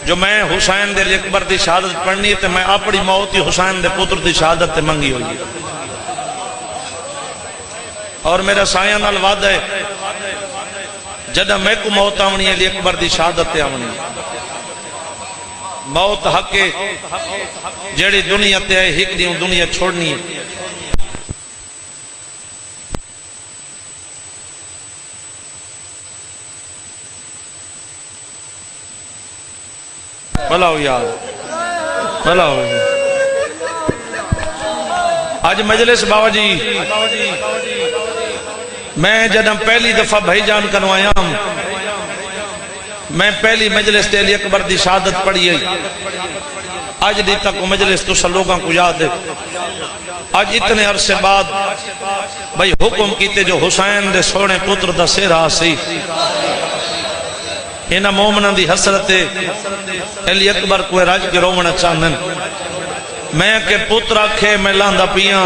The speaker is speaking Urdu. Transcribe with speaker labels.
Speaker 1: جو میں حسین دے اکبر دی شہادت پڑھنی ہے تو میں اپنی موت ہی حسین دے پتر دی شہادت تے منگی ہوئی ہے، اور میرا سایہ نال وعدہ ہے جدہ میں کو موت آونی ہے علی اکبر دی شہادت تے آونی ہے۔ موت حق ہے جیڑی دنیا تے ہے، ہک دیوں دنیا چھوڑنی ہے۔ بھلا ہو یار، بھلا ہو۔ آج مجلس بابا جی میں جدہ پہلی دفعہ بھائی جان کنوایا ہوں، میں پہلی مجلس تے علی اکبر دی شہادت پڑھی ہے، آج دی تک مجلس تو سب لوگاں کو یاد ہے۔ آج اتنے عرصے بعد بھائی حکم کیتے جو حسین دے سونے پتر دا سیرہ سی، انہاں مومنہ دی حسرت علی اکبر کو راج کے رومنا چاہنن، میں کہ پتر آکھے میں لاندہ پیاں